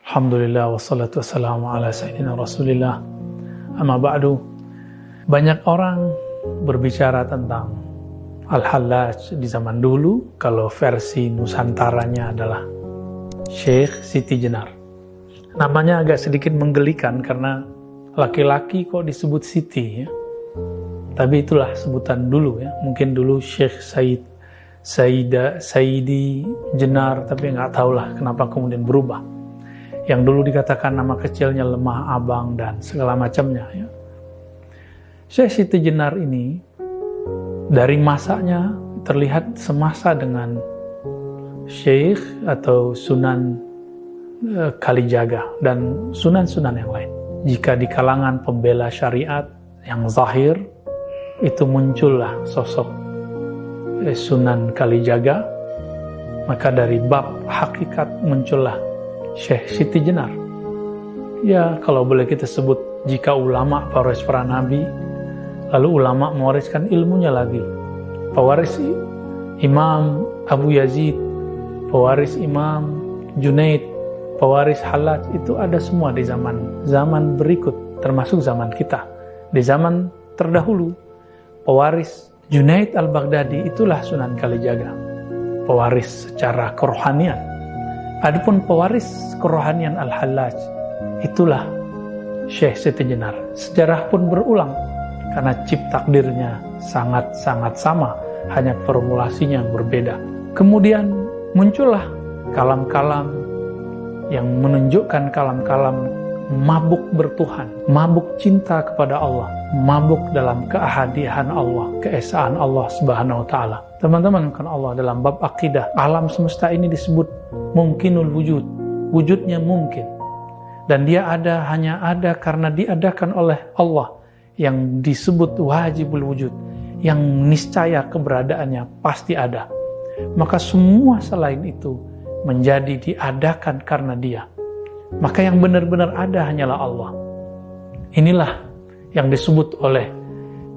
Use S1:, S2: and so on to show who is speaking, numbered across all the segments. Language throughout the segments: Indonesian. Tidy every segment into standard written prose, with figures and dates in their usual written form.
S1: Alhamdulillah wassalatu wassalamu ala sayyidina Rasulillah. Amma ba'du. Banyak orang berbicara tentang Al-Hallaj di zaman dulu. Kalau versi Nusantaranya adalah Syekh Siti Jenar. Namanya agak sedikit menggelikan karena laki-laki kok disebut Siti ya. Tapi itulah sebutan dulu ya. Mungkin dulu Syekh Saidi Jenar, tapi nggak tahulah kenapa kemudian berubah. Yang dulu dikatakan nama kecilnya Lemah Abang dan segala macamnya ya. Syekh Siti Jenar ini dari masanya terlihat semasa dengan Syekh atau Sunan Kalijaga dan sunan-sunan yang lain. Jika di kalangan pembela syariat yang zahir itu muncullah sosok Sunan Kalijaga, maka dari bab hakikat muncullah Syekh Siti Jenar. Ya, kalau boleh kita sebut, jika ulama pewaris para nabi, lalu ulama mewariskan ilmunya lagi. Pewaris Imam Abu Yazid, pewaris Imam Junaid, pewaris Hallaj, itu ada semua di zaman berikut, termasuk zaman kita. Di zaman terdahulu, pewaris Junaid al-Baghdadi itulah Sunan Kalijaga, pewaris secara kerohanian. Adapun pewaris kerohanian Al-Hallaj, itulah Syekh Siti Jenar. Sejarah pun berulang, karena cip takdirnya sangat-sangat sama, hanya formulasinya yang berbeda. Kemudian muncullah kalam-kalam yang menunjukkan kalam-kalam mabuk bertuhan, mabuk cinta kepada Allah, mabuk dalam keahadian Allah, keesaan Allah Subhanahu wa Ta'ala. Teman-teman, kan Allah dalam bab akidah, alam semesta ini disebut mungkinul wujud, wujudnya mungkin, dan dia hanya ada karena diadakan oleh Allah, yang disebut wajibul wujud, yang niscaya keberadaannya pasti ada. Maka semua selain itu menjadi diadakan karena dia. Maka yang benar-benar ada hanyalah Allah. Inilah yang disebut oleh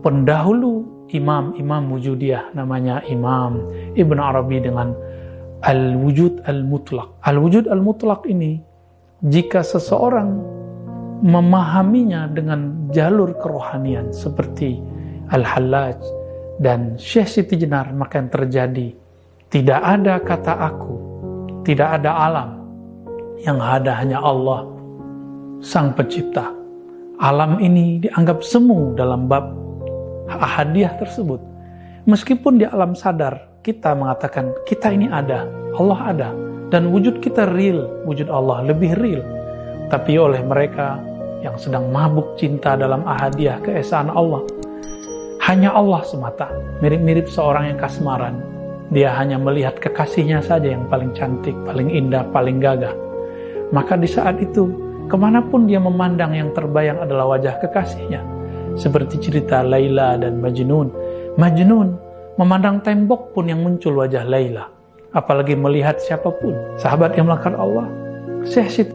S1: pendahulu imam wujudiyah, namanya Imam Ibn Arabi dengan Al-Wujud Al-Mutlaq. Al-Wujud Al-Mutlaq ini, jika seseorang memahaminya dengan jalur kerohanian seperti Al-Hallaj dan Syekh Siti Jenar, maka yang terjadi, tidak ada kata aku, tidak ada alam, yang ada hanya Allah, Sang Pencipta. Alam ini dianggap semu dalam bab ahadiyah tersebut. Meskipun di alam sadar kita mengatakan kita ini ada, Allah ada, dan wujud kita real, wujud Allah lebih real. Tapi oleh mereka yang sedang mabuk cinta dalam ahadiyah keesaan Allah, hanya Allah semata. Mirip-mirip seorang yang kasmaran. Dia hanya melihat kekasihnya saja yang paling cantik, paling indah, paling gagah. Maka di saat itu, kemanapun dia memandang, yang terbayang adalah wajah kekasihnya. Seperti cerita Laila dan Majnun. Majnun memandang tembok pun yang muncul wajah Laila. Apalagi melihat siapapun. Sahabat yang melakukan Allah, Syekh Siti